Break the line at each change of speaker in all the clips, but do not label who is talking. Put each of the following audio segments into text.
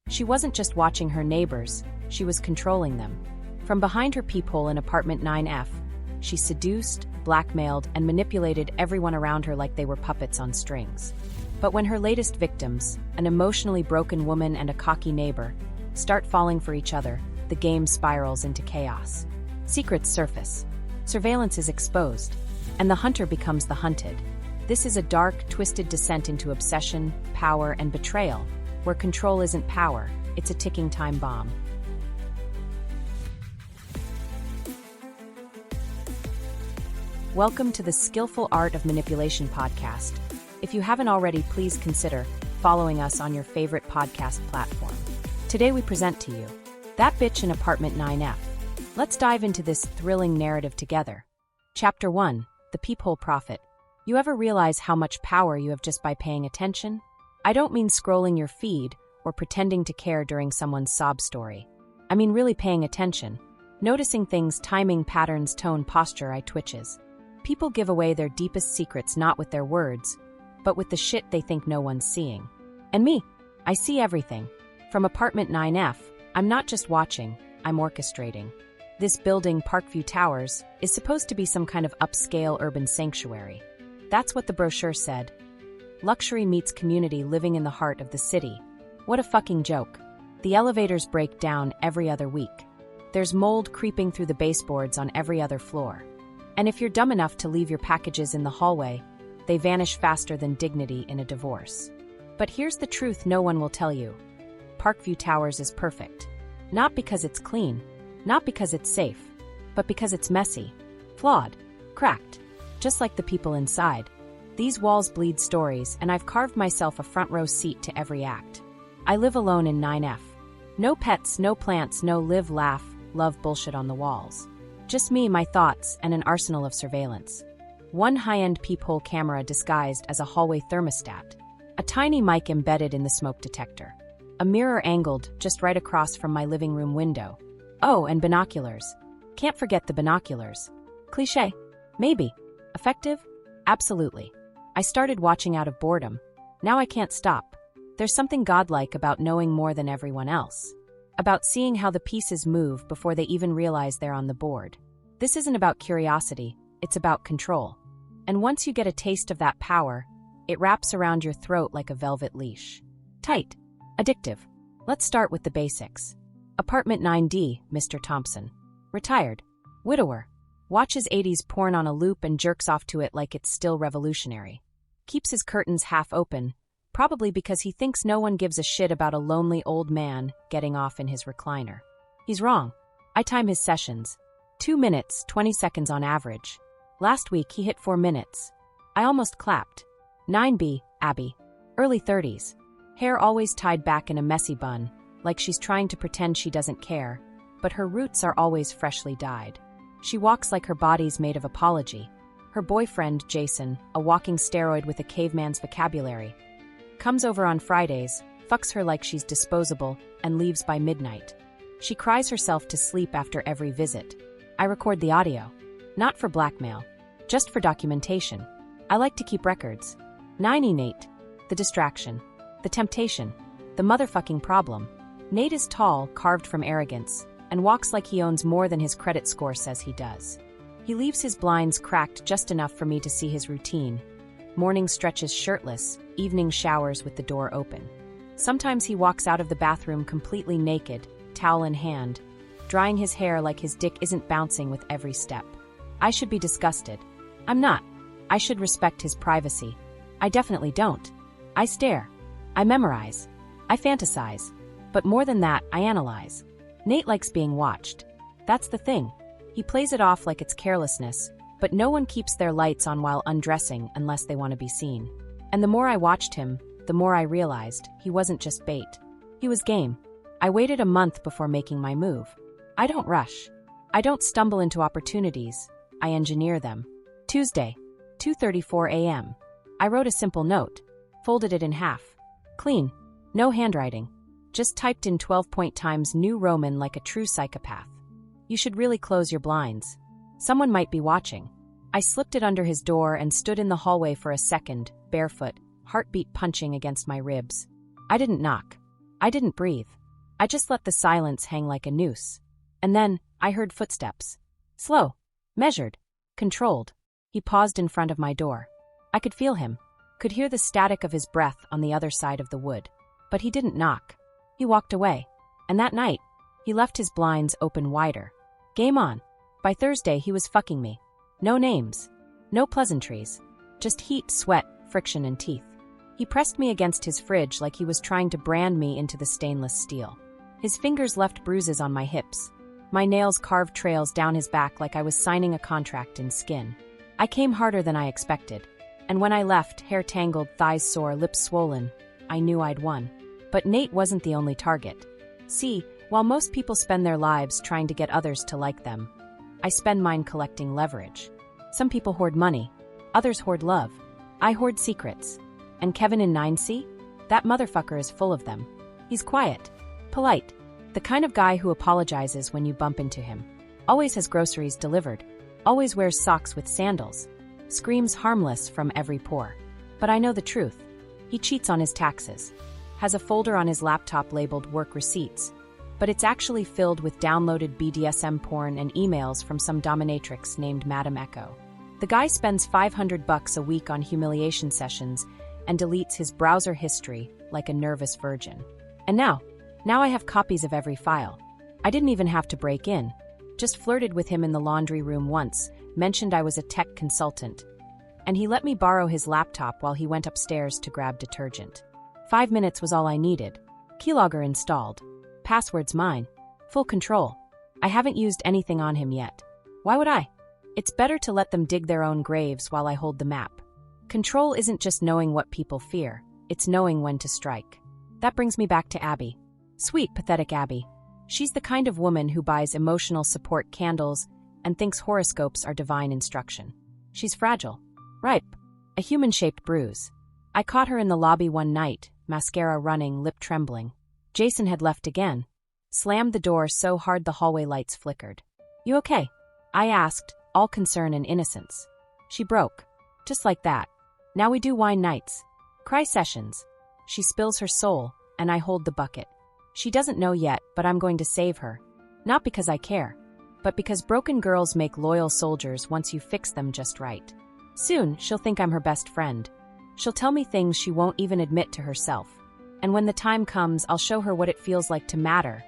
She wasn't just watching her neighbors, she was controlling them. From behind her peephole in apartment 9F, she seduced, blackmailed, and manipulated everyone around her like they were puppets on strings. But when her latest victims, an emotionally broken woman and a cocky neighbor, start falling for each other, the game spirals into chaos. Secrets surface. Surveillance is exposed, and the hunter becomes the hunted. This is a dark, twisted descent into obsession, power, and betrayal, where control isn't power, it's a ticking time bomb. Welcome to the Skillful Art of Manipulation podcast. If you haven't already, please consider following us on your favorite podcast platform. Today we present to you That Bitch in Apartment 9F. Let's dive into this thrilling narrative together. Chapter 1, The Peephole Prophet. You ever realize how much power you have just by paying attention? I don't mean scrolling your feed or pretending to care during someone's sob story. I mean really paying attention. Noticing things, timing, patterns, tone, posture, eye twitches. People give away their deepest secrets not with their words, but with the shit they think no one's seeing. And me, I see everything. From apartment 9F, I'm not just watching, I'm orchestrating. This building, Parkview Towers, is supposed to be some kind of upscale urban sanctuary. That's what the brochure said. Luxury meets community living in the heart of the city. What a fucking joke. The elevators break down every other week. There's mold creeping through the baseboards on every other floor. And if you're dumb enough to leave your packages in the hallway, they vanish faster than dignity in a divorce. But here's the truth no one will tell you. Parkview Towers is perfect. Not because it's clean, not because it's safe, but because it's messy, flawed, cracked, just like the people inside. These walls bleed stories, and I've carved myself a front row seat to every act. I live alone in 9F. No pets, no plants, no live, laugh, love bullshit on the walls. Just me, my thoughts, and an arsenal of surveillance. One high-end peephole camera disguised as a hallway thermostat. A tiny mic embedded in the smoke detector. A mirror angled just right across from my living room window. Oh, and binoculars. Can't forget the binoculars. Cliché? Maybe. Effective? Absolutely. I started watching out of boredom. Now I can't stop. There's something godlike about knowing more than everyone else. About seeing how the pieces move before they even realize they're on the board. This isn't about curiosity, it's about control. And once you get a taste of that power, it wraps around your throat like a velvet leash. Tight. Addictive. Let's start with the basics. Apartment 9D, Mr. Thompson. Retired. Widower. Watches 80s porn on a loop and jerks off to it like it's still revolutionary. Keeps his curtains half open, probably because he thinks no one gives a shit about a lonely old man getting off in his recliner. He's wrong. I time his sessions. 2 minutes, 20 seconds on average. Last week he hit 4 minutes. I almost clapped. 9B, Abby. Early 30s. Hair always tied back in a messy bun, like she's trying to pretend she doesn't care, but her roots are always freshly dyed. She walks like her body's made of apology. Her boyfriend, Jason, a walking steroid with a caveman's vocabulary, comes over on Fridays, fucks her like she's disposable, and leaves by midnight. She cries herself to sleep after every visit. I record the audio. Not for blackmail. Just for documentation. I like to keep records. 9E Nate. The distraction. The temptation. The motherfucking problem. Nate is tall, carved from arrogance, and walks like he owns more than his credit score says he does. He leaves his blinds cracked just enough for me to see his routine. Morning stretches shirtless, evening showers with the door open. Sometimes he walks out of the bathroom completely naked, towel in hand, drying his hair like his dick isn't bouncing with every step. I should be disgusted. I'm not. I should respect his privacy. I definitely don't. I stare. I memorize. I fantasize. But more than that, I analyze. Nate likes being watched. That's the thing. He plays it off like it's carelessness, but no one keeps their lights on while undressing unless they want to be seen. And the more I watched him, the more I realized he wasn't just bait. He was game. I waited a month before making my move. I don't rush. I don't stumble into opportunities. I engineer them. Tuesday, 2:34 a.m. I wrote a simple note. Folded it in half. Clean. No handwriting. Just typed in 12-point times New Roman like a true psychopath. You should really close your blinds. Someone might be watching. I slipped it under his door and stood in the hallway for a second, barefoot, heartbeat punching against my ribs. I didn't knock. I didn't breathe. I just let the silence hang like a noose. And then, I heard footsteps. Slow. Measured. Controlled. He paused in front of my door. I could feel him. Could hear the static of his breath on the other side of the wood. But he didn't knock. He walked away. And that night, he left his blinds open wider. Game on. By Thursday, he was fucking me. No names. No pleasantries. Just heat, sweat, friction, and teeth. He pressed me against his fridge like he was trying to brand me into the stainless steel. His fingers left bruises on my hips. My nails carved trails down his back like I was signing a contract in skin. I came harder than I expected. And when I left, hair tangled, thighs sore, lips swollen, I knew I'd won. But Nate wasn't the only target. See, while most people spend their lives trying to get others to like them, I spend mine collecting leverage. Some people hoard money. Others hoard love. I hoard secrets. And Kevin in 9C? That motherfucker is full of them. He's quiet. Polite. The kind of guy who apologizes when you bump into him. Always has groceries delivered. Always wears socks with sandals. Screams harmless from every pore. But I know the truth. He cheats on his taxes. Has a folder on his laptop labeled work receipts. But it's actually filled with downloaded BDSM porn and emails from some dominatrix named Madam Echo. The guy spends $500 a week on humiliation sessions and deletes his browser history like a nervous virgin. And now I have copies of every file. I didn't even have to break in. Just flirted with him in the laundry room once, mentioned I was a tech consultant. And he let me borrow his laptop while he went upstairs to grab detergent. 5 minutes was all I needed. Keylogger installed. Passwords mine. Full control. I haven't used anything on him yet. Why would I? It's better to let them dig their own graves while I hold the map. Control isn't just knowing what people fear, it's knowing when to strike. That brings me back to Abby. Sweet, pathetic Abby. She's the kind of woman who buys emotional support candles and thinks horoscopes are divine instruction. She's fragile. Ripe. A human-shaped bruise. I caught her in the lobby one night, mascara running, lip trembling. Jason had left again. Slammed the door so hard the hallway lights flickered. You okay? I asked, all concern and innocence. She broke. Just like that. Now we do wine nights. Cry sessions. She spills her soul, and I hold the bucket. She doesn't know yet, but I'm going to save her. Not because I care, but because broken girls make loyal soldiers once you fix them just right. Soon, she'll think I'm her best friend. She'll tell me things she won't even admit to herself. And when the time comes, I'll show her what it feels like to matter,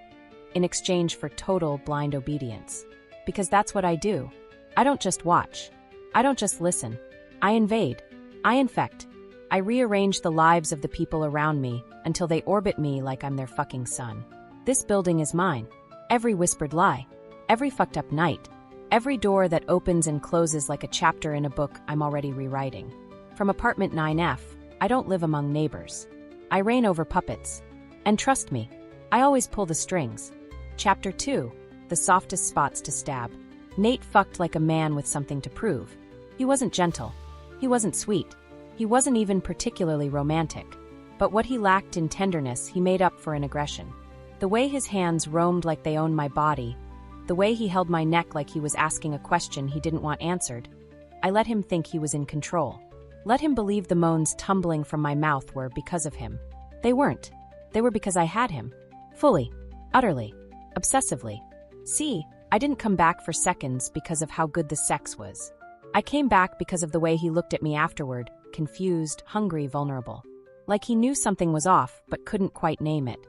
in exchange for total blind obedience. Because that's what I do. I don't just watch. I don't just listen. I invade. I infect. I rearrange the lives of the people around me until they orbit me like I'm their fucking son. This building is mine. Every whispered lie. Every fucked up night. Every door that opens and closes like a chapter in a book I'm already rewriting. From apartment 9F, I don't live among neighbors. I reign over puppets. And trust me, I always pull the strings. Chapter 2, the softest spots to stab. Nate fucked like a man with something to prove. He wasn't gentle. He wasn't sweet. He wasn't even particularly romantic. But what he lacked in tenderness, he made up for in aggression. The way his hands roamed like they owned my body, the way he held my neck like he was asking a question he didn't want answered, I let him think he was in control. Let him believe the moans tumbling from my mouth were because of him. They weren't. They were because I had him. Fully. Utterly. Obsessively. See, I didn't come back for seconds because of how good the sex was. I came back because of the way he looked at me afterward, confused, hungry, vulnerable. Like he knew something was off, but couldn't quite name it.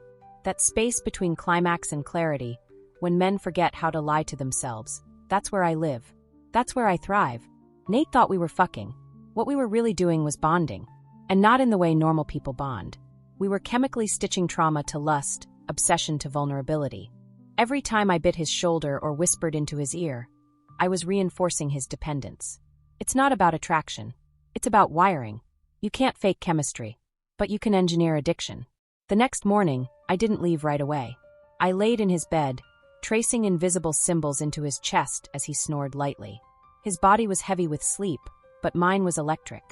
That space between climax and clarity, when men forget how to lie to themselves. That's where I live. That's where I thrive. Nate thought we were fucking. What we were really doing was bonding. And not in the way normal people bond. We were chemically stitching trauma to lust, obsession to vulnerability. Every time I bit his shoulder or whispered into his ear, I was reinforcing his dependence. It's not about attraction. It's about wiring. You can't fake chemistry, but you can engineer addiction. The next morning, I didn't leave right away. I laid in his bed, tracing invisible symbols into his chest as he snored lightly. His body was heavy with sleep, but mine was electric.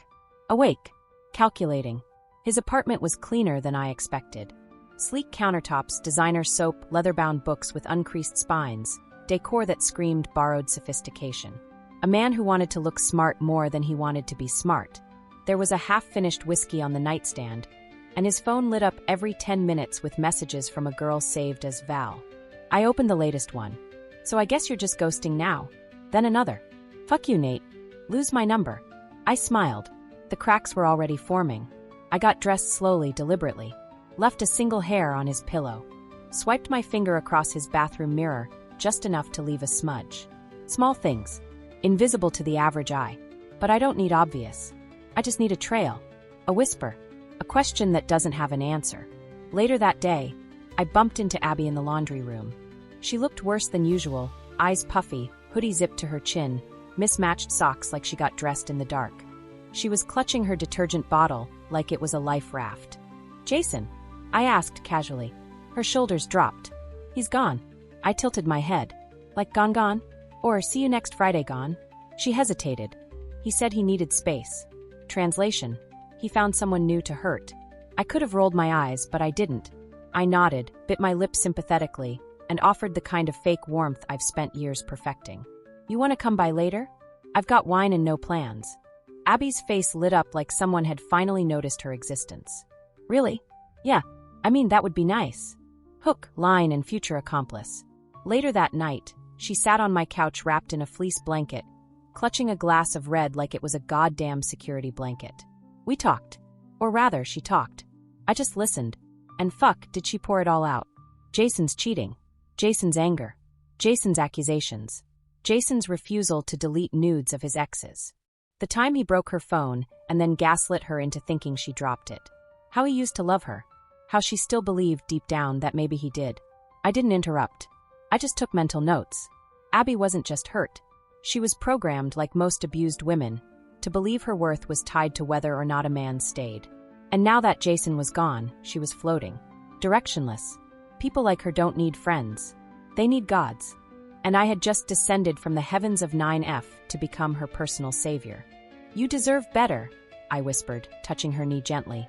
Awake, calculating. His apartment was cleaner than I expected. Sleek countertops, designer soap, leather-bound books with uncreased spines, decor that screamed borrowed sophistication. A man who wanted to look smart more than he wanted to be smart. There was a half-finished whiskey on the nightstand, and his phone lit up every 10 minutes with messages from a girl saved as Val. I opened the latest one. So I guess you're just ghosting now. Then another. Fuck you, Nate. Lose my number. I smiled. The cracks were already forming. I got dressed slowly, deliberately. Left a single hair on his pillow. Swiped my finger across his bathroom mirror, just enough to leave a smudge. Small things. Invisible to the average eye. But I don't need obvious. I just need a trail. A whisper. A question that doesn't have an answer. Later that day, I bumped into Abby in the laundry room. She looked worse than usual, eyes puffy, hoodie zipped to her chin, mismatched socks like she got dressed in the dark. She was clutching her detergent bottle like it was a life raft. Jason? I asked casually. Her shoulders dropped. He's gone. I tilted my head. Like gone? Or see you next Friday gone? She hesitated. He said he needed space. Translation. He found someone new to hurt. I could have rolled my eyes, but I didn't. I nodded, bit my lips sympathetically, and offered the kind of fake warmth I've spent years perfecting. You want to come by later? I've got wine and no plans. Abby's face lit up like someone had finally noticed her existence. Really? Yeah. I mean, that would be nice. Hook, line, and future accomplice. Later that night, she sat on my couch wrapped in a fleece blanket, clutching a glass of red like it was a goddamn security blanket. We talked. Or rather, she talked. I just listened. And fuck, did she pour it all out. Jason's cheating. Jason's anger. Jason's accusations. Jason's refusal to delete nudes of his exes. The time he broke her phone and then gaslit her into thinking she dropped it. How he used to love her. How she still believed deep down that maybe he did. I didn't interrupt. I just took mental notes. Abby wasn't just hurt. She was programmed, like most abused women, to believe her worth was tied to whether or not a man stayed. And now that Jason was gone, she was floating. Directionless. People like her don't need friends. They need gods. And I had just descended from the heavens of 9F to become her personal savior. You deserve better, I whispered, touching her knee gently.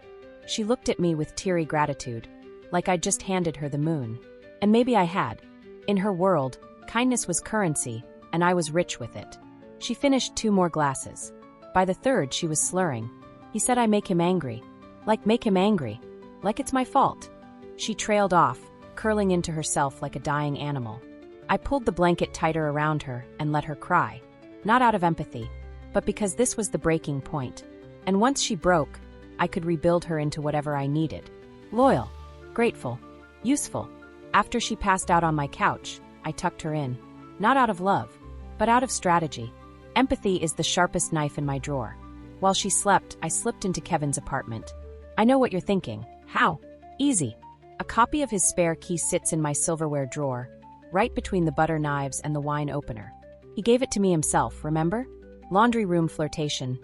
She looked at me with teary gratitude, like I'd just handed her the moon. And maybe I had. In her world, kindness was currency, and I was rich with it. She finished 2 more glasses. By the 3rd, she was slurring. He said I make him angry. Like make him angry. Like it's my fault. She trailed off, curling into herself like a dying animal. I pulled the blanket tighter around her and let her cry. Not out of empathy, but because this was the breaking point. And once she broke, I could rebuild her into whatever I needed. Loyal, grateful, useful. After she passed out on my couch, I tucked her in. Not out of love, but out of strategy. Empathy is the sharpest knife in my drawer. While she slept, I slipped into Kevin's apartment. I know what you're thinking. How? Easy. A copy of his spare key sits in my silverware drawer, right between the butter knives and the wine opener. He gave it to me himself, remember? Laundry room flirtation.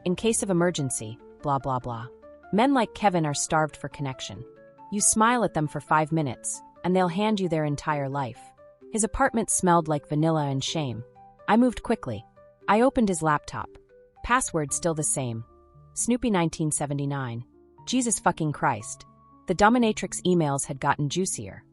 In case of emergency, blah blah blah. Men like Kevin are starved for connection. You smile at them for 5 minutes, and they'll hand you their entire life. His apartment smelled like vanilla and shame. I moved quickly. I opened his laptop. Password still the same. Snoopy 1979. Jesus fucking Christ. The dominatrix emails had gotten juicier.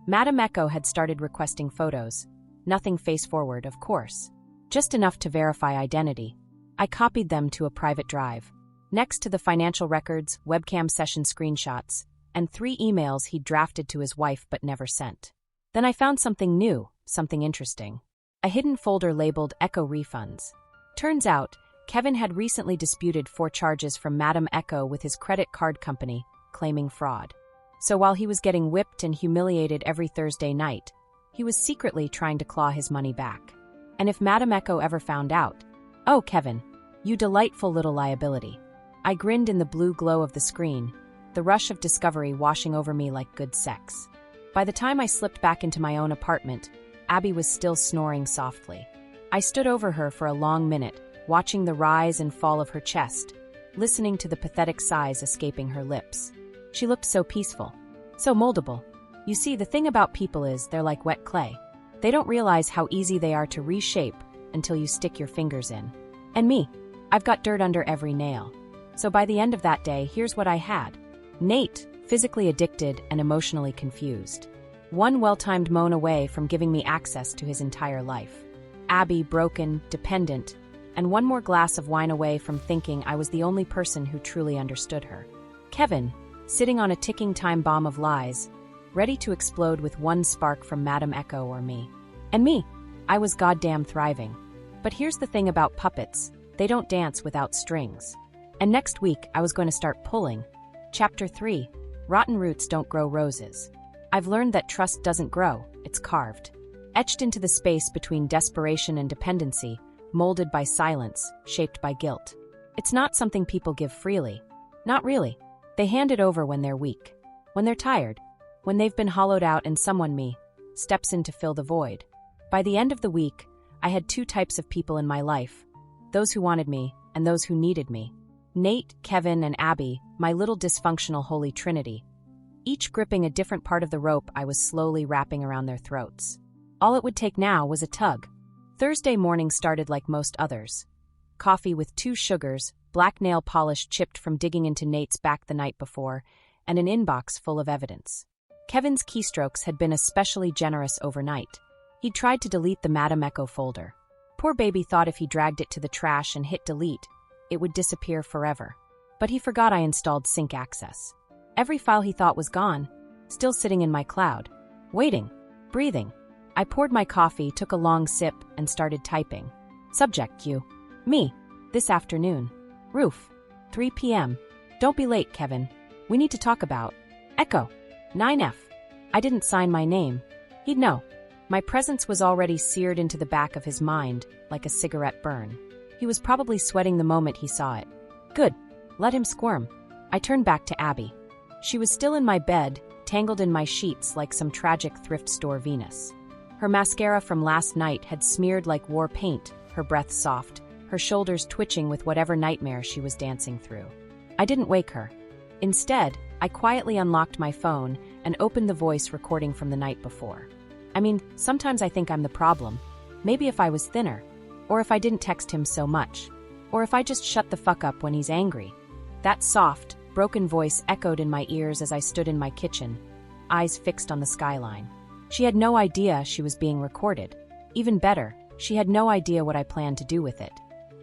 Madame Echo had started requesting photos. Nothing face forward, of course. Just enough to verify identity. I copied them to a private drive. Next to the financial records, webcam session screenshots, and 3 emails he'd drafted to his wife but never sent. Then I found something new, something interesting. A hidden folder labeled Echo Refunds. Turns out, Kevin had recently disputed 4 charges from Madame Echo with his credit card company, claiming fraud. So while he was getting whipped and humiliated every Thursday night, he was secretly trying to claw his money back. And if Madame Echo ever found out, oh, Kevin, you delightful little liability. I grinned in the blue glow of the screen, the rush of discovery washing over me like good sex. By the time I slipped back into my own apartment, Abby was still snoring softly. I stood over her for a long minute, watching the rise and fall of her chest, listening to the pathetic sighs escaping her lips. She looked so peaceful, so moldable. You see, the thing about people is they're like wet clay. They don't realize how easy they are to reshape until you stick your fingers in. And me, I've got dirt under every nail. So by the end of that day, here's what I had. Nate, physically addicted and emotionally confused. 1 well-timed moan away from giving me access to his entire life. Abby, broken, dependent, and 1 more glass of wine away from thinking I was the only person who truly understood her. Kevin, sitting on a ticking time bomb of lies, ready to explode with one spark from Madame Echo or me. And me, I was goddamn thriving. But here's the thing about puppets, they don't dance without strings. And next week, I was going to start pulling. Chapter 3, Rotten Roots Don't Grow Roses. I've learned that trust doesn't grow, it's carved. Etched into the space between desperation and dependency, molded by silence, shaped by guilt. It's not something people give freely. Not really. They hand it over when they're weak. When they're tired. When they've been hollowed out and someone, me, steps in to fill the void. By the end of the week, I had two types of people in my life. Those who wanted me, and those who needed me. Nate, Kevin, and Abby, my little dysfunctional holy trinity. Each gripping a different part of the rope I was slowly wrapping around their throats. All it would take now was a tug. Thursday morning started like most others. Coffee with 2 sugars, black nail polish chipped from digging into Nate's back the night before, and an inbox full of evidence. Kevin's keystrokes had been especially generous overnight. He'd tried to delete the Madame Echo folder. Poor baby thought if he dragged it to the trash and hit delete, it would disappear forever. But he forgot I installed sync access. Every file he thought was gone, still sitting in my cloud. Waiting. Breathing. I poured my coffee, took a long sip, and started typing. Subject Q. Me. This afternoon. Roof. 3 p.m. Don't be late, Kevin. We need to talk about. Echo. 9F. I didn't sign my name. He'd know. My presence was already seared into the back of his mind, like a cigarette burn. He was probably sweating the moment he saw it. Good. Let him squirm. I turned back to Abby. She was still in my bed, tangled in my sheets like some tragic thrift store Venus. Her mascara from last night had smeared like war paint, her breath soft, her shoulders twitching with whatever nightmare she was dancing through. I didn't wake her. Instead, I quietly unlocked my phone and opened the voice recording from the night before. I mean, sometimes I think I'm the problem. Maybe if I was thinner. Or if I didn't text him so much. Or if I just shut the fuck up when he's angry. That soft, broken voice echoed in my ears as I stood in my kitchen, eyes fixed on the skyline. She had no idea she was being recorded. Even better, she had no idea what I planned to do with it.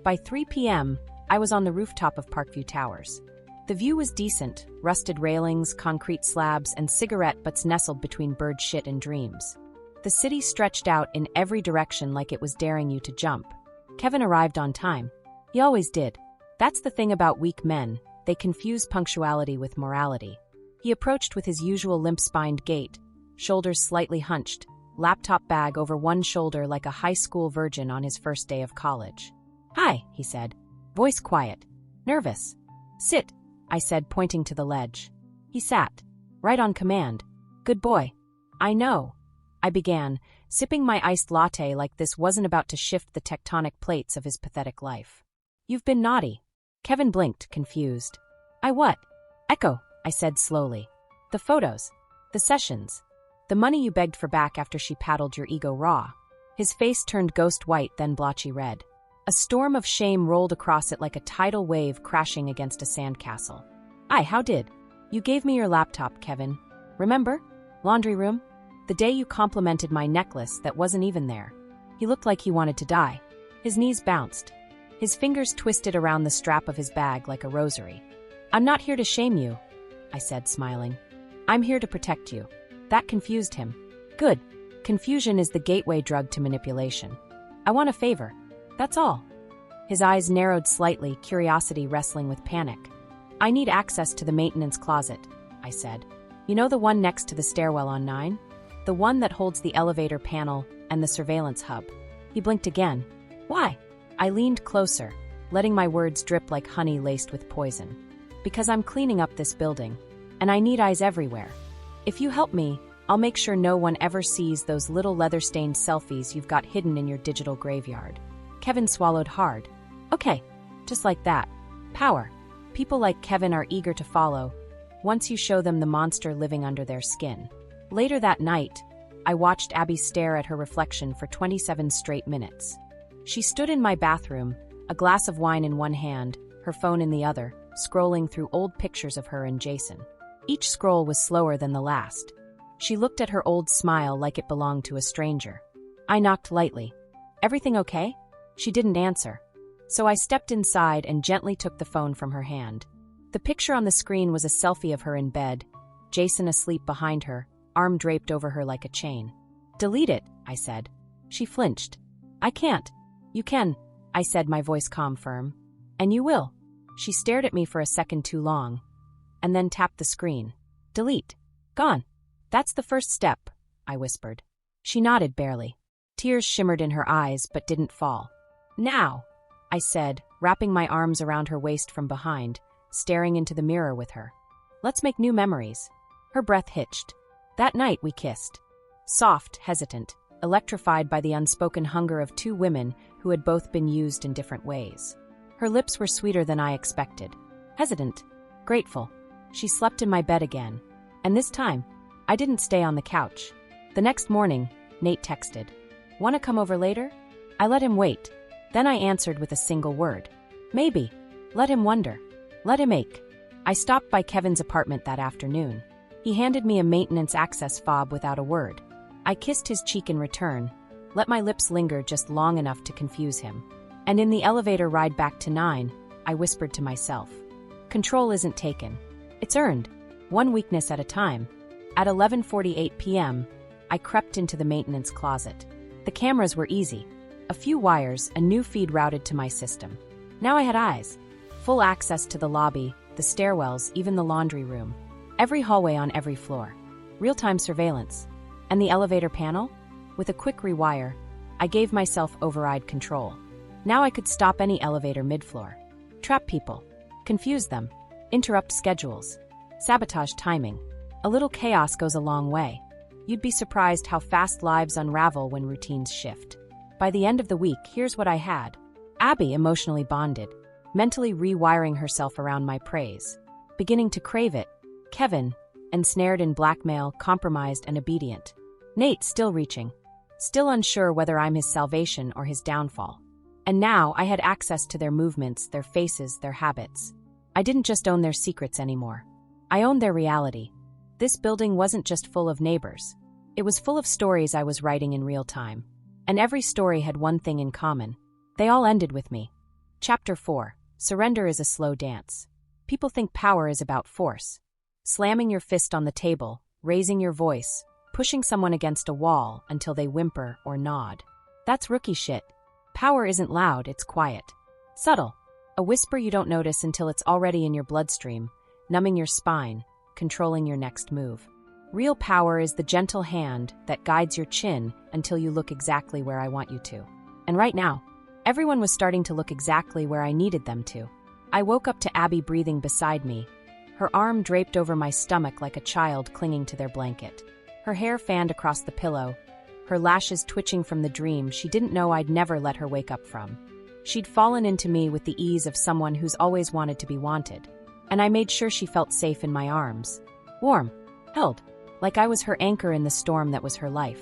By 3 p.m., I was on the rooftop of Parkview Towers. The view was decent, rusted railings, concrete slabs, and cigarette butts nestled between bird shit and dreams. The city stretched out in every direction like it was daring you to jump. Kevin arrived on time. He always did. That's the thing about weak men, they confuse punctuality with morality. He approached with his usual limp-spined gait, shoulders slightly hunched, laptop bag over one shoulder like a high school virgin on his first day of college. "Hi," he said. Voice quiet. "Nervous." "Sit," I said, pointing to the ledge. He sat. Right on command. "Good boy." "I know," I began, sipping my iced latte like this wasn't about to shift the tectonic plates of his pathetic life. "You've been naughty." Kevin blinked, confused. "I what?" "Echo," I said slowly. "The photos. The sessions. The money you begged for back after she paddled your ego raw." His face turned ghost white, then blotchy red. A storm of shame rolled across it like a tidal wave crashing against a sandcastle. How did? You gave me your laptop, Kevin. Remember? Laundry room? The day you complimented my necklace that wasn't even there. He looked like he wanted to die. His knees bounced. His fingers twisted around the strap of his bag like a rosary. "I'm not here to shame you," I said, smiling. "I'm here to protect you." That confused him. Good. Confusion is the gateway drug to manipulation. "I want a favor. That's all." His eyes narrowed slightly, curiosity wrestling with panic. "I need access to the maintenance closet," I said. "You know the one next to the stairwell on 9? The one that holds the elevator panel and the surveillance hub." He blinked again. "Why?" I leaned closer, letting my words drip like honey laced with poison. "Because I'm cleaning up this building, and I need eyes everywhere. If you help me, I'll make sure no one ever sees those little leather-stained selfies you've got hidden in your digital graveyard." Kevin swallowed hard. "Okay, just like that. Power. People like Kevin are eager to follow, once you show them the monster living under their skin." Later that night, I watched Abby stare at her reflection for 27 straight minutes. She stood in my bathroom, a glass of wine in one hand, her phone in the other, scrolling through old pictures of her and Jason. Each scroll was slower than the last. She looked at her old smile like it belonged to a stranger. I knocked lightly. "Everything okay?" She didn't answer. So I stepped inside and gently took the phone from her hand. The picture on the screen was a selfie of her in bed, Jason asleep behind her, arm draped over her like a chain. "Delete it," I said. She flinched. "I can't." "You can," I said, my voice calm firm. "And you will." She stared at me for a second too long, and then tapped the screen. "Delete. Gone." "That's the first step," I whispered. She nodded barely. Tears shimmered in her eyes but didn't fall. "Now," I said, wrapping my arms around her waist from behind, staring into the mirror with her. "Let's make new memories." Her breath hitched. That night we kissed. Soft, hesitant, electrified by the unspoken hunger of two women who had both been used in different ways. Her lips were sweeter than I expected. Hesitant, grateful. She slept in my bed again. And this time, I didn't stay on the couch. The next morning, Nate texted, "Want to come over later?" I let him wait. Then I answered with a single word. "Maybe." Let him wonder. Let him ache. I stopped by Kevin's apartment that afternoon. He handed me a maintenance access fob without a word. I kissed his cheek in return, let my lips linger just long enough to confuse him. And in the elevator ride back to 9, I whispered to myself, "Control isn't taken. It's earned, one weakness at a time." At 11:48 p.m., I crept into the maintenance closet. The cameras were easy. A few wires, a new feed routed to my system. Now I had eyes. Full access to the lobby, the stairwells, even the laundry room. Every hallway on every floor. Real-time surveillance. And the elevator panel? With a quick rewire, I gave myself override control. Now I could stop any elevator mid-floor. Trap people. Confuse them. Interrupt schedules. Sabotage timing. A little chaos goes a long way. You'd be surprised how fast lives unravel when routines shift. By the end of the week, here's what I had. Abby emotionally bonded, mentally rewiring herself around my praise. Beginning to crave it. Kevin, ensnared in blackmail, compromised and obedient. Nate still reaching. Still unsure whether I'm his salvation or his downfall. And now I had access to their movements, their faces, their habits. I didn't just own their secrets anymore. I owned their reality. This building wasn't just full of neighbors. It was full of stories I was writing in real time. And every story had one thing in common. They all ended with me. Chapter 4. Surrender is a slow dance. People think power is about force. Slamming your fist on the table, raising your voice, pushing someone against a wall until they whimper or nod. That's rookie shit. Power isn't loud, it's quiet. Subtle. A whisper you don't notice until it's already in your bloodstream, numbing your spine, controlling your next move. Real power is the gentle hand that guides your chin until you look exactly where I want you to. And right now, everyone was starting to look exactly where I needed them to. I woke up to Abby breathing beside me, her arm draped over my stomach like a child clinging to their blanket. Her hair fanned across the pillow, her lashes twitching from the dream she didn't know I'd never let her wake up from. She'd fallen into me with the ease of someone who's always wanted to be wanted. And I made sure she felt safe in my arms. Warm. Held. Like I was her anchor in the storm that was her life.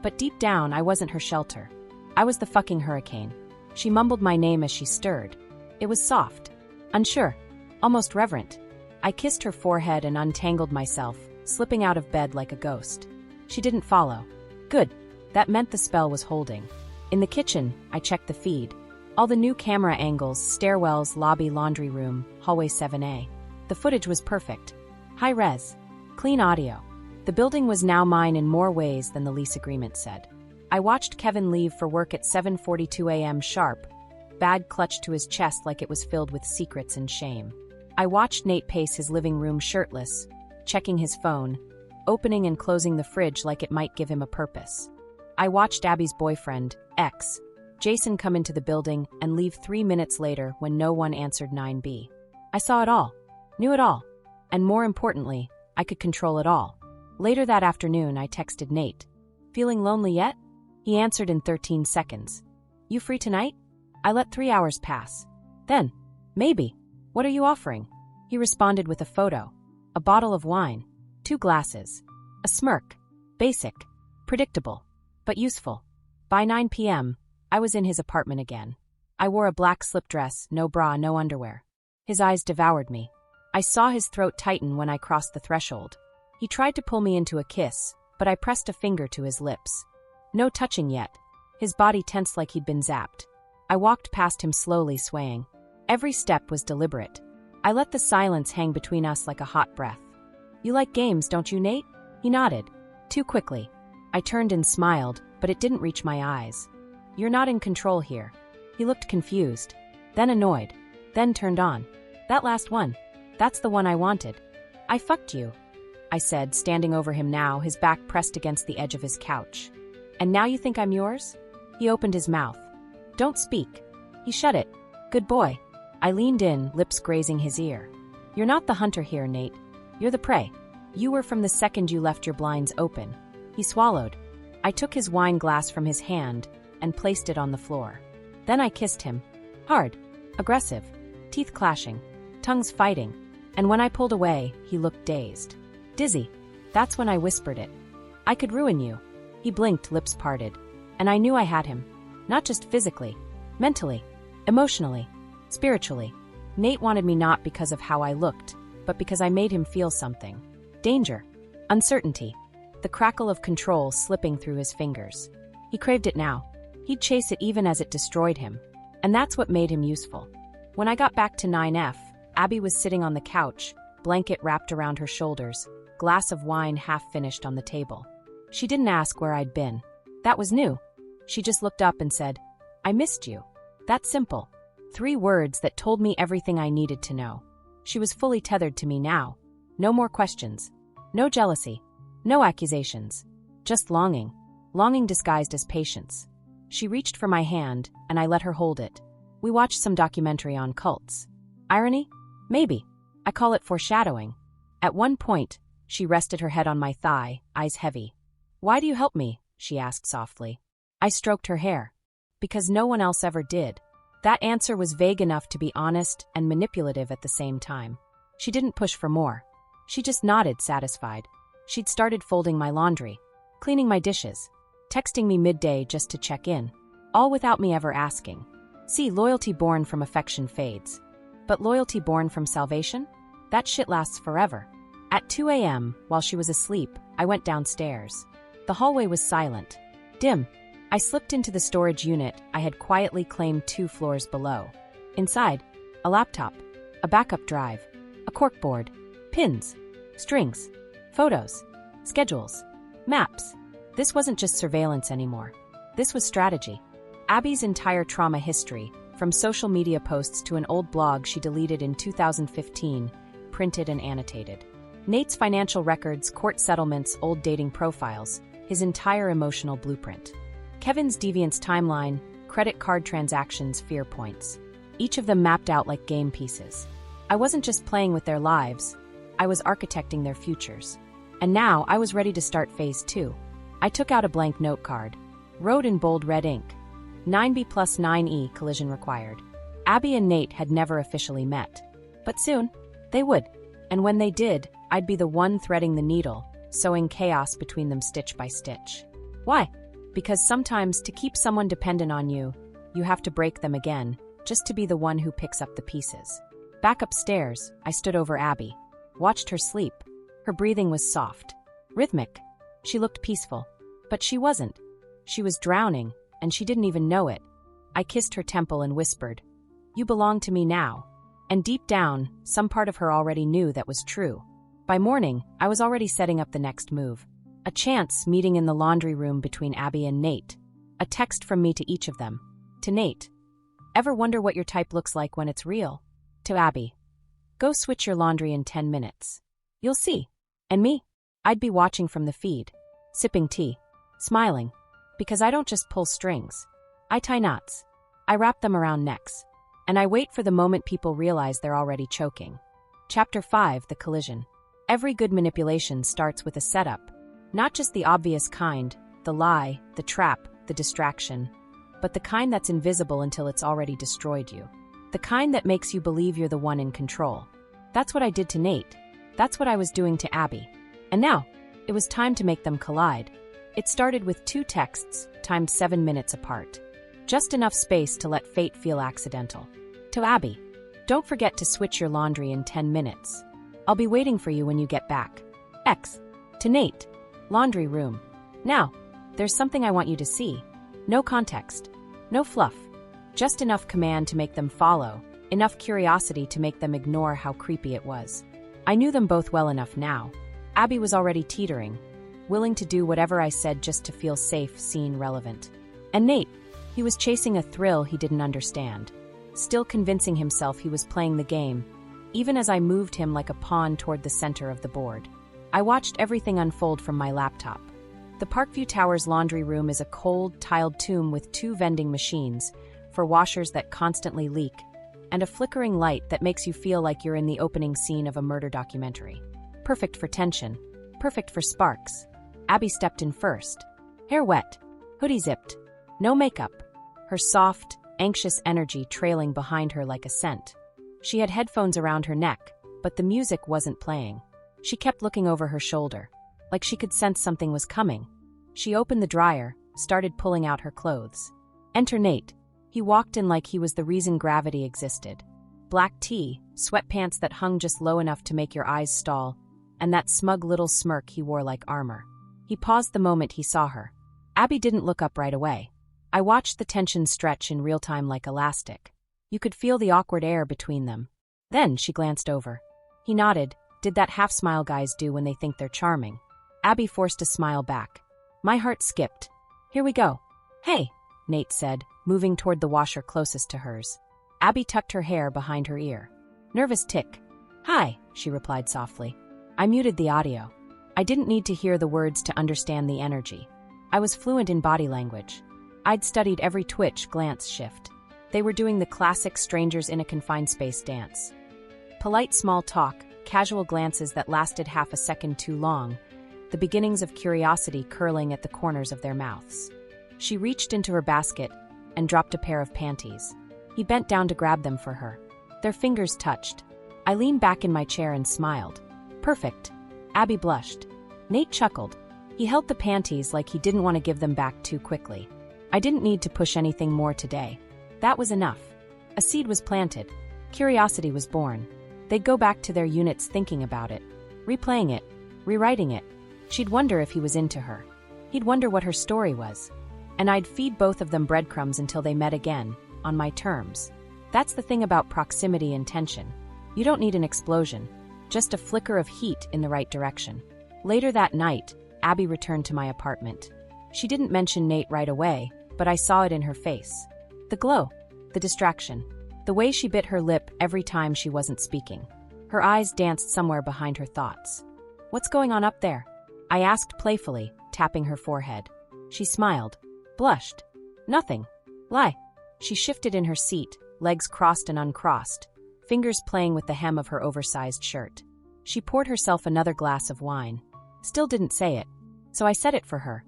But deep down, I wasn't her shelter. I was the fucking hurricane. She mumbled my name as she stirred. It was soft. Unsure. Almost reverent. I kissed her forehead and untangled myself, slipping out of bed like a ghost. She didn't follow. Good. That meant the spell was holding. In the kitchen, I checked the feed. All the new camera angles, stairwells, lobby, laundry room, hallway 7A. The footage was perfect. High res. Clean audio. The building was now mine in more ways than the lease agreement said. I watched Kevin leave for work at 7:42 a.m. sharp, bag clutched to his chest like it was filled with secrets and shame. I watched Nate pace his living room shirtless, checking his phone, opening and closing the fridge like it might give him a purpose. I watched Abby's boyfriend, ex, Jason, come into the building and leave 3 minutes later when no one answered 9B. I saw it all, knew it all, and more importantly, I could control it all. Later that afternoon, I texted Nate. "Feeling lonely yet?" He answered in 13 seconds. "You free tonight?" I let 3 hours pass. Then, "Maybe. What are you offering?" He responded with a photo. A bottle of wine. 2 glasses. A smirk. Basic. Predictable. But useful. By 9 p.m., I was in his apartment again. I wore a black slip dress, no bra, no underwear. His eyes devoured me. I saw his throat tighten when I crossed the threshold. He tried to pull me into a kiss, but I pressed a finger to his lips. No touching yet. His body tensed like he'd been zapped. I walked past him slowly, swaying. Every step was deliberate. I let the silence hang between us like a hot breath. You like games, don't you, Nate? He nodded. Too quickly. I turned and smiled, but it didn't reach my eyes. You're not in control here. He looked confused, then annoyed, then turned on. That last one. That's the one I wanted. I fucked you, I said, standing over him now, his back pressed against the edge of his couch. And now you think I'm yours? He opened his mouth. Don't speak. He shut it. Good boy. I leaned in, lips grazing his ear. You're not the hunter here, Nate. You're the prey. You were from the second you left your blinds open. He swallowed. I took his wine glass from his hand and placed it on the floor. Then I kissed him. Hard. Aggressive. Teeth clashing. Tongues fighting. And when I pulled away, he looked dazed. Dizzy. That's when I whispered it. I could ruin you. He blinked, lips parted. And I knew I had him. Not just physically. Mentally. Emotionally. Spiritually. Nate wanted me not because of how I looked, but because I made him feel something. Danger. Uncertainty. The crackle of control slipping through his fingers. He craved it now. He'd chase it even as it destroyed him. And that's what made him useful. When I got back to 9F, Abby was sitting on the couch, blanket wrapped around her shoulders, glass of wine half finished on the table. She didn't ask where I'd been. That was new. She just looked up and said, I missed you. That simple. 3 words that told me everything I needed to know. She was fully tethered to me now. No more questions. No jealousy. No accusations. Just longing. Longing disguised as patience. She reached for my hand, and I let her hold it. We watched some documentary on cults. Irony? Maybe. I call it foreshadowing. At one point, she rested her head on my thigh, eyes heavy. Why do you help me? She asked softly. I stroked her hair. Because no one else ever did. That answer was vague enough to be honest and manipulative at the same time. She didn't push for more. She just nodded, satisfied. She'd started folding my laundry, cleaning my dishes, texting me midday just to check in, all without me ever asking. See, loyalty born from affection fades. But loyalty born from salvation? That shit lasts forever. At 2 a.m., while she was asleep, I went downstairs. The hallway was silent, dim. I slipped into the storage unit I had quietly claimed 2 floors below. Inside, a laptop, a backup drive, a corkboard, pins, strings, photos, schedules, maps. This wasn't just surveillance anymore. This was strategy. Abby's entire trauma history, from social media posts to an old blog she deleted in 2015, printed and annotated. Nate's financial records, court settlements, old dating profiles, his entire emotional blueprint. Kevin's deviance timeline, credit card transactions, fear points. Each of them mapped out like game pieces. I wasn't just playing with their lives, I was architecting their futures. And now I was ready to start phase 2. I took out a blank note card, wrote in bold red ink, 9B plus 9E collision required. Abby and Nate had never officially met. But soon, they would. And when they did, I'd be the one threading the needle, sewing chaos between them stitch by stitch. Why? Because sometimes to keep someone dependent on you, you have to break them again, just to be the one who picks up the pieces. Back upstairs, I stood over Abby, watched her sleep. Her breathing was soft, rhythmic. She looked peaceful, but she wasn't. She was drowning, and she didn't even know it. I kissed her temple and whispered, "You belong to me now." And deep down, some part of her already knew that was true. By morning, I was already setting up the next move. A chance meeting in the laundry room between Abby and Nate. A text from me to each of them. To Nate, "Ever wonder what your type looks like when it's real?" To Abby, "Go switch your laundry in 10 minutes. You'll see." And me? I'd be watching from the feed, sipping tea, smiling. Because I don't just pull strings. I tie knots. I wrap them around necks. And I wait for the moment people realize they're already choking. Chapter 5, The Collision. Every good manipulation starts with a setup. Not just the obvious kind, the lie, the trap, the distraction, but the kind that's invisible until it's already destroyed you. The kind that makes you believe you're the one in control. That's what I did to Nate. That's what I was doing to Abby. And now, it was time to make them collide. It started with 2 texts, timed 7 minutes apart. Just enough space to let fate feel accidental. To Abby, "Don't forget to switch your laundry in 10 minutes. I'll be waiting for you when you get back." X. To Nate, "Laundry room. Now, there's something I want you to see." No context. No fluff. Just enough command to make them follow, enough curiosity to make them ignore how creepy it was. I knew them both well enough now. Abby was already teetering, willing to do whatever I said just to feel safe, seen, relevant. And Nate, he was chasing a thrill he didn't understand, still convincing himself he was playing the game, even as I moved him like a pawn toward the center of the board. I watched everything unfold from my laptop. The Parkview Towers laundry room is a cold, tiled tomb with 2 vending machines for washers that constantly leak, and a flickering light that makes you feel like you're in the opening scene of a murder documentary. Perfect for tension, perfect for sparks. Abby stepped in first. Hair wet, hoodie zipped, no makeup, her soft, anxious energy trailing behind her like a scent. She had headphones around her neck, but the music wasn't playing. She kept looking over her shoulder, like she could sense something was coming. She opened the dryer, started pulling out her clothes. Enter Nate. He walked in like he was the reason gravity existed. Black tee, sweatpants that hung just low enough to make your eyes stall, and that smug little smirk he wore like armor. He paused the moment he saw her. Abby didn't look up right away. I watched the tension stretch in real time like elastic. You could feel the awkward air between them. Then she glanced over. He nodded, did that half-smile guys do when they think they're charming. Abby forced a smile back. My heart skipped. Here we go. Hey, Nate said, moving toward the washer closest to hers. Abby tucked her hair behind her ear. Nervous tick. Hi, she replied softly. I muted the audio. I didn't need to hear the words to understand the energy. I was fluent in body language. I'd studied every twitch, glance, shift. They were doing the classic strangers in a confined space dance. Polite small talk, casual glances that lasted half a second too long, the beginnings of curiosity curling at the corners of their mouths. She reached into her basket and dropped a pair of panties. He bent down to grab them for her. Their fingers touched. I leaned back in my chair and smiled. Perfect. Abby blushed. Nate chuckled. He held the panties like he didn't want to give them back too quickly. I didn't need to push anything more today. That was enough. A seed was planted. Curiosity was born. They'd go back to their units thinking about it, replaying it, rewriting it. She'd wonder if he was into her. He'd wonder what her story was. And I'd feed both of them breadcrumbs until they met again, on my terms. That's the thing about proximity and tension. You don't need an explosion, just a flicker of heat in the right direction. Later that night, Abby returned to my apartment. She didn't mention Nate right away, but I saw it in her face. The glow, the distraction, the way she bit her lip every time she wasn't speaking. Her eyes danced somewhere behind her thoughts. What's going on up there? I asked playfully, tapping her forehead. She smiled, blushed. Nothing. Lie. She shifted in her seat, legs crossed and uncrossed, fingers playing with the hem of her oversized shirt. She poured herself another glass of wine. Still didn't say it, so I said it for her.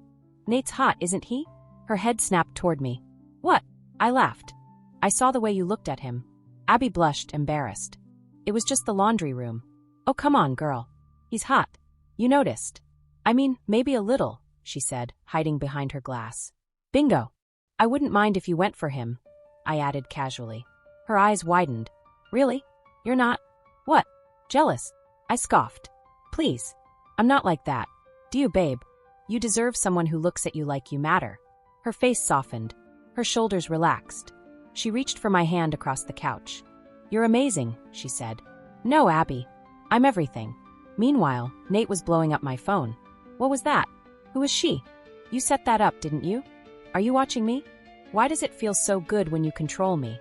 Nate's hot, isn't he? Her head snapped toward me. What? I laughed. I saw the way you looked at him. Abby blushed, embarrassed. It was just the laundry room. Oh, come on, girl. He's hot. You noticed. I mean, maybe a little, she said, hiding behind her glass. Bingo. I wouldn't mind if you went for him, I added casually. Her eyes widened. Really? You're not? What? Jealous? I scoffed. Please. I'm not like that. Do you, babe? You deserve someone who looks at you like you matter. Her face softened. Her shoulders relaxed. She reached for my hand across the couch. You're amazing, she said. No, Abby. I'm everything. Meanwhile, Nate was blowing up my phone. What was that? Who is she? You set that up, didn't you? Are you watching me? Why does it feel so good when you control me?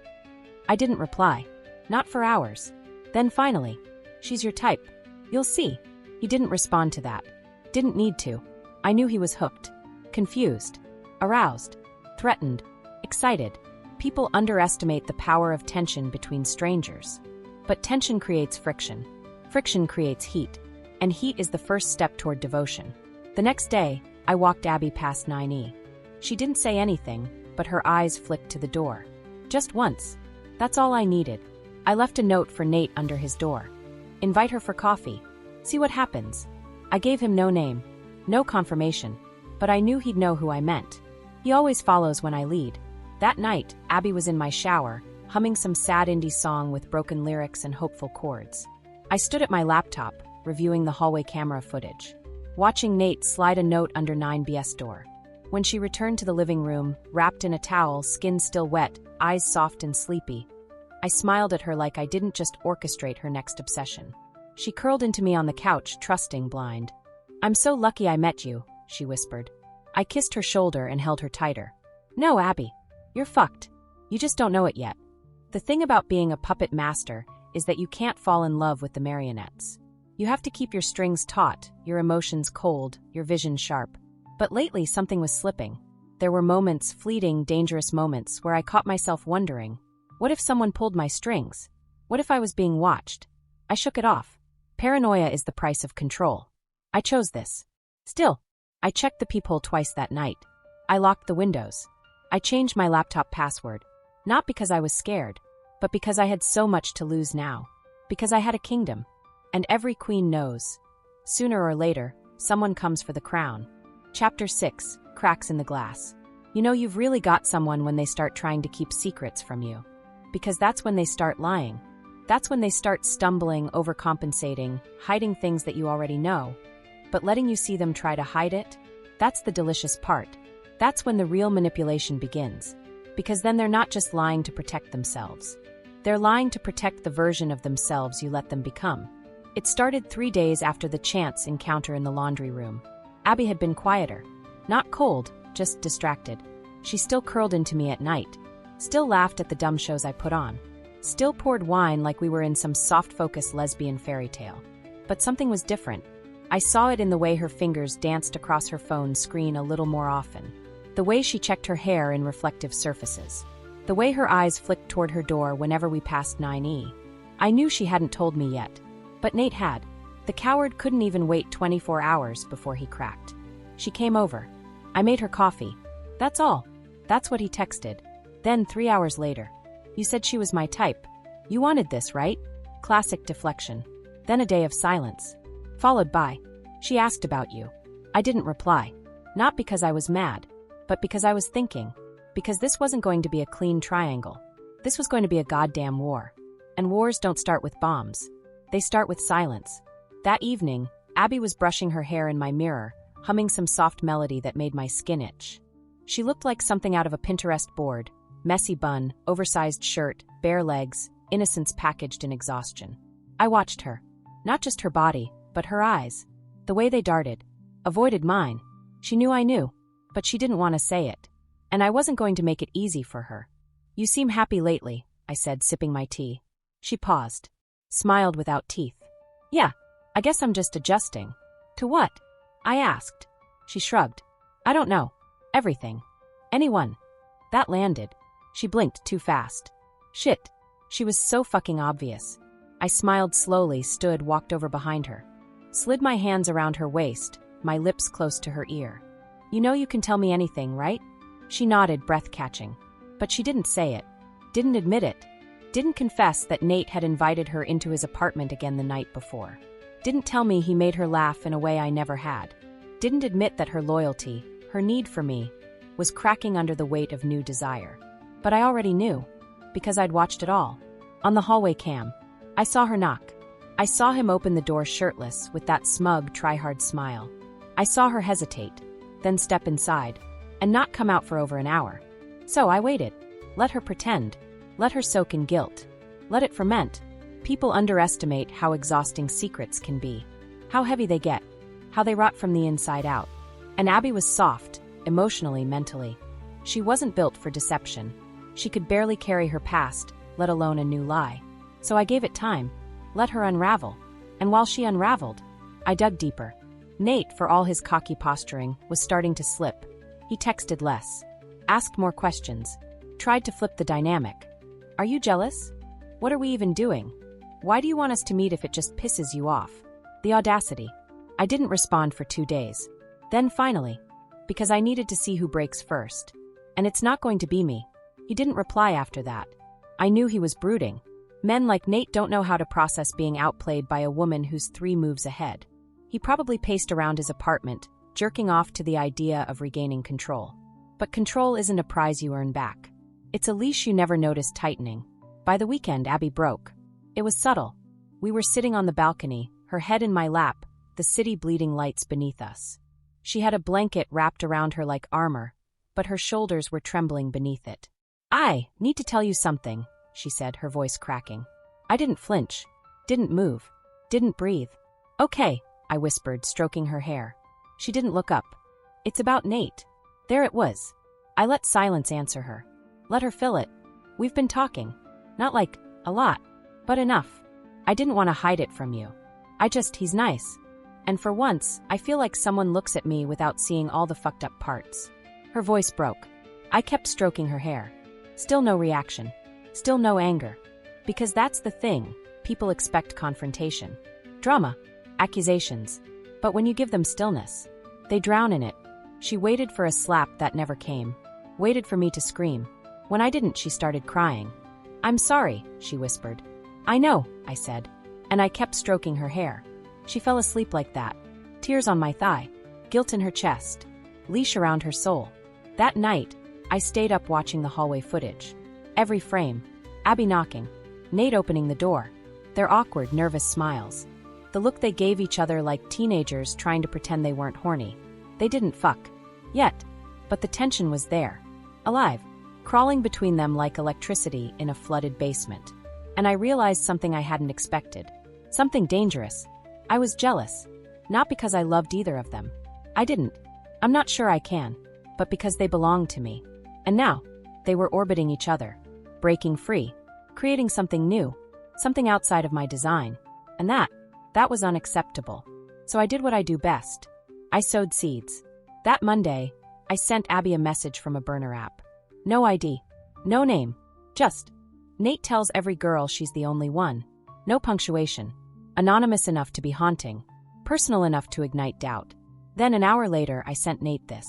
I didn't reply. Not for hours. Then finally, she's your type. You'll see. He didn't respond to that. Didn't need to. I knew he was hooked. Confused. Aroused. Threatened. Excited. People underestimate the power of tension between strangers. But tension creates friction. Friction creates heat. And heat is the first step toward devotion. The next day, I walked Abby past 9E. She didn't say anything, but her eyes flicked to the door. Just once. That's all I needed. I left a note for Nate under his door. Invite her for coffee. See what happens. I gave him no name, no confirmation, but I knew he'd know who I meant. He always follows when I lead. That night, Abby was in my shower, humming some sad indie song with broken lyrics and hopeful chords. I stood at my laptop, reviewing the hallway camera footage, watching Nate slide a note under 9B's door. When she returned to the living room, wrapped in a towel, skin still wet, eyes soft and sleepy, I smiled at her like I didn't just orchestrate her next obsession. She curled into me on the couch, trusting blind. "I'm so lucky I met you," she whispered. I kissed her shoulder and held her tighter. "No, Abby. You're fucked. You just don't know it yet. The thing about being a puppet master is that you can't fall in love with the marionettes. You have to keep your strings taut, your emotions cold, your vision sharp. But lately something was slipping. There were moments, fleeting, dangerous moments, where I caught myself wondering, what if someone pulled my strings? What if I was being watched? I shook it off. Paranoia is the price of control. I chose this. Still, I checked the peephole twice that night. I locked the windows. I changed my laptop password. Not because I was scared, but because I had so much to lose now. Because I had a kingdom. And every queen knows. Sooner or later, someone comes for the crown. Chapter 6, Cracks in the Glass. You know you've really got someone when they start trying to keep secrets from you. Because that's when they start lying. That's when they start stumbling, overcompensating, hiding things that you already know. But letting you see them try to hide it, that's the delicious part. That's when the real manipulation begins. Because then they're not just lying to protect themselves. They're lying to protect the version of themselves you let them become. It started 3 days after the chance encounter in the laundry room. Abby had been quieter. Not cold, just distracted. She still curled into me at night. Still laughed at the dumb shows I put on. Still poured wine like we were in some soft-focus lesbian fairy tale. But something was different. I saw it in the way her fingers danced across her phone screen a little more often. The way she checked her hair in reflective surfaces. The way her eyes flicked toward her door whenever we passed 9E. I knew she hadn't told me yet. But Nate had. The coward couldn't even wait 24 hours before he cracked. She came over. I made her coffee. That's all. That's what he texted. Then 3 hours later. You said she was my type. You wanted this, right? Classic deflection. Then a day of silence. Followed by, she asked about you. I didn't reply. Not because I was mad, but because I was thinking. Because this wasn't going to be a clean triangle. This was going to be a goddamn war. And wars don't start with bombs. They start with silence. That evening, Abby was brushing her hair in my mirror, humming some soft melody that made my skin itch. She looked like something out of a Pinterest board. Messy bun, oversized shirt, bare legs, innocence packaged in exhaustion. I watched her. Not just her body, but her eyes. The way they darted. Avoided mine. She knew I knew, but she didn't want to say it. And I wasn't going to make it easy for her. You seem happy lately, I said, sipping my tea. She paused. Smiled without teeth. Yeah, I guess I'm just adjusting. To what? I asked. She shrugged. I don't know. Everything. Anyone. That landed. She blinked too fast. Shit. She was so fucking obvious. I smiled slowly, stood, walked over behind her. Slid my hands around her waist, my lips close to her ear. You know you can tell me anything, right? She nodded, breath catching. But she didn't say it. Didn't admit it. Didn't confess that Nate had invited her into his apartment again the night before. Didn't tell me he made her laugh in a way I never had. Didn't admit that her loyalty, her need for me, was cracking under the weight of new desire. But I already knew, because I'd watched it all. On the hallway cam, I saw her knock. I saw him open the door shirtless with that smug, try-hard smile. I saw her hesitate, then step inside, and not come out for over an hour. So I waited. Let her pretend. Let her soak in guilt. Let it ferment. People underestimate how exhausting secrets can be. How heavy they get. How they rot from the inside out. And Abby was soft, emotionally, mentally. She wasn't built for deception. She could barely carry her past, let alone a new lie. So I gave it time. Let her unravel. And while she unraveled, I dug deeper. Nate, for all his cocky posturing, was starting to slip. He texted less. Asked more questions. Tried to flip the dynamic. Are you jealous? What are we even doing? Why do you want us to meet if it just pisses you off? The audacity. I didn't respond for 2 days. Then finally, because I needed to see who breaks first. And it's not going to be me. He didn't reply after that. I knew he was brooding. Men like Nate don't know how to process being outplayed by a woman who's 3 moves ahead. He probably paced around his apartment, jerking off to the idea of regaining control. But control isn't a prize you earn back. It's a leash you never noticed tightening. By the weekend, Abby broke. It was subtle. We were sitting on the balcony, her head in my lap, the city bleeding lights beneath us. She had a blanket wrapped around her like armor, but her shoulders were trembling beneath it. I need to tell you something, she said, her voice cracking. I didn't flinch. Didn't move. Didn't breathe. Okay, I whispered, stroking her hair. She didn't look up. It's about Nate. There it was. I let silence answer her. Let her fill it. We've been talking. Not like, a lot, but enough. I didn't want to hide it from you. He's nice. And for once, I feel like someone looks at me without seeing all the fucked up parts. Her voice broke. I kept stroking her hair. Still no reaction. Still no anger. Because that's the thing. People expect confrontation. Drama. Accusations. But when you give them stillness, they drown in it. She waited for a slap that never came. Waited for me to scream. When I didn't, she started crying. I'm sorry, she whispered. I know, I said. And I kept stroking her hair. She fell asleep like that. Tears on my thigh. Guilt in her chest. Leash around her soul. That night, I stayed up watching the hallway footage. Every frame. Abby knocking. Nate opening the door. Their awkward, nervous smiles. The look they gave each other like teenagers trying to pretend they weren't horny. They didn't fuck. Yet. But the tension was there. Alive. Crawling between them like electricity in a flooded basement. And I realized something I hadn't expected. Something dangerous. I was jealous. Not because I loved either of them. I didn't. I'm not sure I can. But because they belonged to me. And now, they were orbiting each other. Breaking free. Creating something new. Something outside of my design. And that was unacceptable. So I did what I do best. I sowed seeds. That Monday, I sent Abby a message from a burner app. No ID. No name. Just, Nate tells every girl she's the only one. No punctuation. Anonymous enough to be haunting. Personal enough to ignite doubt. Then an hour later, I sent Nate this.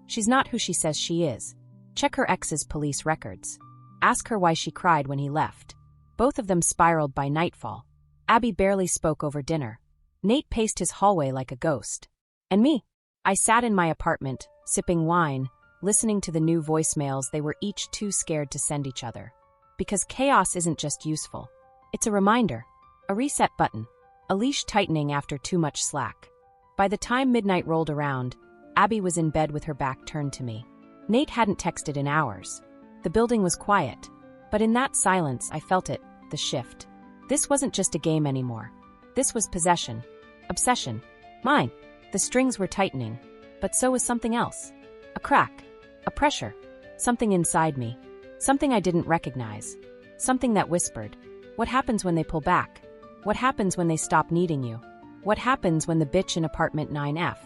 She's not who she says she is. Check her ex's police records. Ask her why she cried when he left. Both of them spiraled by nightfall. Abby barely spoke over dinner. Nate paced his hallway like a ghost. And me? I sat in my apartment, sipping wine, listening to the new voicemails they were each too scared to send each other. Because chaos isn't just useful. It's a reminder. A reset button. A leash tightening after too much slack. By the time midnight rolled around, Abby was in bed with her back turned to me. Nate hadn't texted in hours. The building was quiet. But in that silence, I felt it, the shift. This wasn't just a game anymore. This was possession. Obsession. Mine. The strings were tightening. But so was something else. A crack. A pressure. Something inside me. Something I didn't recognize. Something that whispered. What happens when they pull back? What happens when they stop needing you? What happens when the bitch in apartment 9F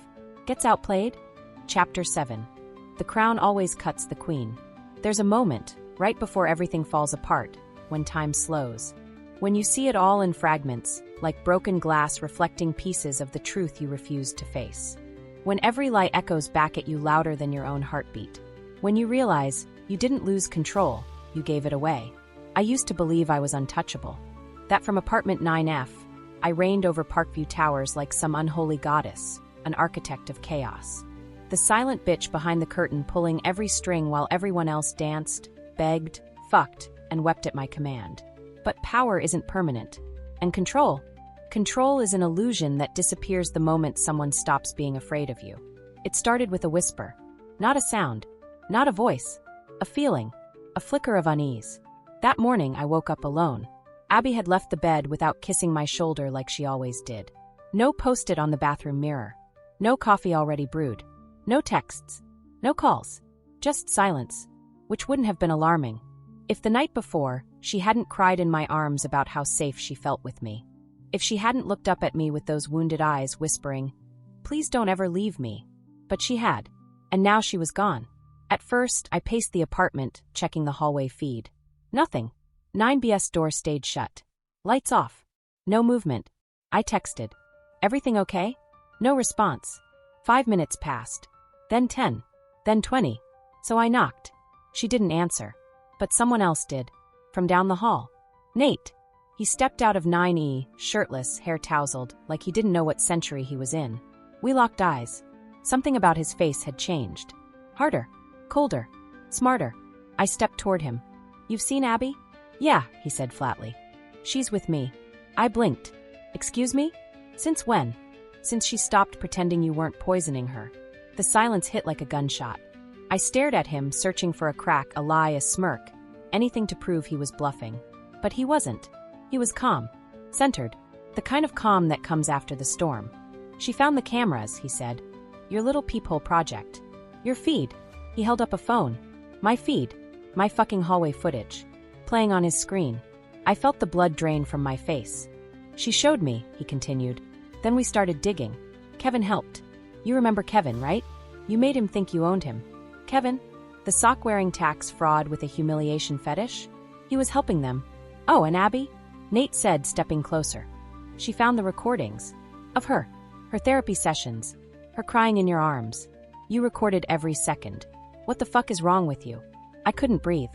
gets outplayed? Chapter 7. The crown always cuts the queen. There's a moment, right before everything falls apart, when time slows. When you see it all in fragments, like broken glass reflecting pieces of the truth you refused to face. When every lie echoes back at you louder than your own heartbeat. When you realize you didn't lose control, you gave it away. I used to believe I was untouchable. That from apartment 9F, I reigned over Parkview Towers like some unholy goddess, an architect of chaos. The silent bitch behind the curtain pulling every string while everyone else danced, begged, fucked, and wept at my command. But power isn't permanent. And control is an illusion that disappears the moment someone stops being afraid of you. It started with a whisper. Not a sound. Not a voice. A feeling. A flicker of unease. That morning I woke up alone. Abby had left the bed without kissing my shoulder like she always did. No post-it on the bathroom mirror. No coffee already brewed. No texts. No calls. Just silence, which wouldn't have been alarming. If the night before, she hadn't cried in my arms about how safe she felt with me. If she hadn't looked up at me with those wounded eyes whispering, "Please don't ever leave me." But she had. And now she was gone. At first, I paced the apartment, checking the hallway feed. Nothing. 9BS door stayed shut. Lights off. No movement. I texted. "Everything okay?" No response. 5 minutes passed. Then 10. Then 20. So I knocked. She didn't answer. But someone else did. From down the hall. Nate. He stepped out of 9E, shirtless, hair tousled, like he didn't know what century he was in. We locked eyes. Something about his face had changed. Harder. Colder. Smarter. I stepped toward him. "You've seen Abby?" "Yeah," he said flatly. "She's with me." I blinked. "Excuse me? Since when?" "Since she stopped pretending you weren't poisoning her." The silence hit like a gunshot. I stared at him, searching for a crack, a lie, a smirk. anything to prove he was bluffing. But he wasn't. He was calm, centered, the kind of calm that comes after the storm. She found the cameras, he said. Your little peephole project. Your feed. He held up a phone. My feed. My fucking hallway footage. Playing on his screen. I felt the blood drain from my face. She showed me, he continued. Then we started digging. Kevin helped. You remember Kevin, right? You made him think you owned him. Kevin? The sock-wearing tax fraud with a humiliation fetish? He was helping them. Oh, and Abby? Nate said, stepping closer. She found the recordings. Of her therapy sessions. Her crying in your arms. You recorded every second. What the fuck is wrong with you? I couldn't breathe.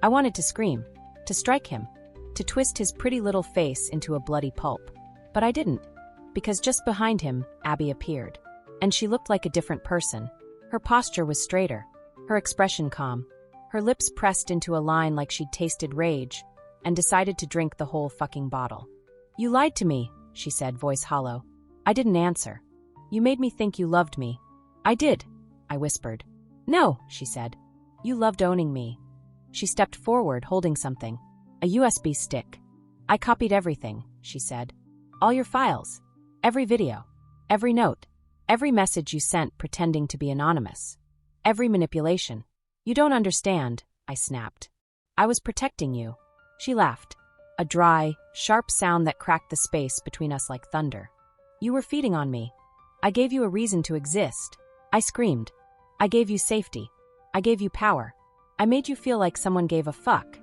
I wanted to scream. To strike him. To twist his pretty little face into a bloody pulp. But I didn't. Because just behind him, Abby appeared. And she looked like a different person. Her posture was straighter. Her expression calm. Her lips pressed into a line like she'd tasted rage and decided to drink the whole fucking bottle. You lied to me, she said, voice hollow. I didn't answer. You made me think you loved me. I did, I whispered. No, she said. You loved owning me. She stepped forward, holding something. A USB stick. I copied everything, she said. All your files. Every video. Every note. Every message you sent pretending to be anonymous. Every manipulation. You don't understand, I snapped. I was protecting you. She laughed. A dry, sharp sound that cracked the space between us like thunder. You were feeding on me. I gave you a reason to exist. I screamed. I gave you safety. I gave you power. I made you feel like someone gave a fuck.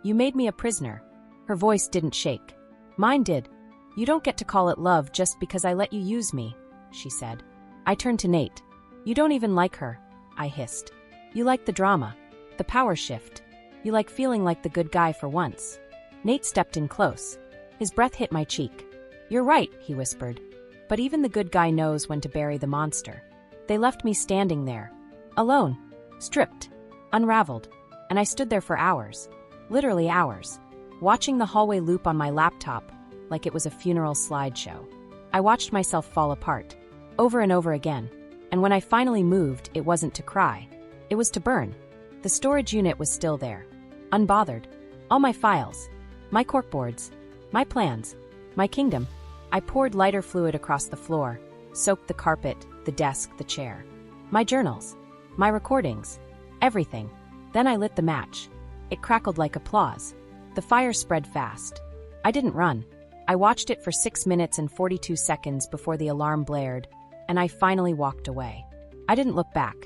You made me a prisoner. Her voice didn't shake. Mine did. You don't get to call it love just because I let you use me, she said. I turned to Nate. You don't even like her, I hissed. You like the drama, the power shift. You like feeling like the good guy for once. Nate stepped in close. His breath hit my cheek. You're right, he whispered. But even the good guy knows when to bury the monster. They left me standing there. Alone. Stripped. Unraveled. And I stood there for hours. Literally hours. Watching the hallway loop on my laptop like it was a funeral slideshow. I watched myself fall apart. Over and over again. And when I finally moved, it wasn't to cry. It was to burn. The storage unit was still there. Unbothered. All my files. My corkboards. My plans. My kingdom. I poured lighter fluid across the floor, soaked the carpet, the desk, the chair. My journals. My recordings. Everything. Then I lit the match. It crackled like applause. The fire spread fast. I didn't run. I watched it for 6 minutes and 42 seconds before the alarm blared, and I finally walked away. I didn't look back.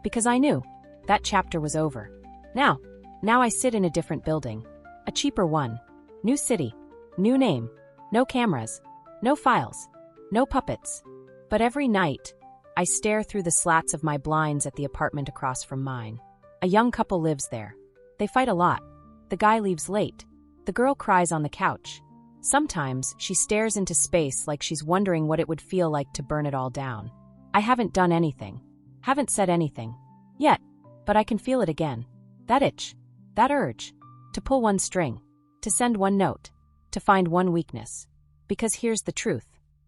Because I knew. That chapter was over. Now I sit in a different building. A cheaper one. New city. New name. No cameras. No files. No puppets. But every night, I stare through the slats of my blinds at the apartment across from mine. A young couple lives there. They fight a lot. The guy leaves late. The girl cries on the couch. Sometimes she stares into space like she's wondering what it would feel like to burn it all down. I haven't done anything. Haven't said anything. Yet. But I can feel it again. That itch. That urge. To pull one string. To send one note. To find one weakness. Because here's the truth.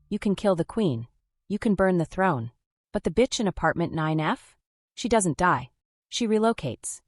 You can kill the queen. You can burn the throne. But the bitch in apartment 9F? She doesn't die. She relocates.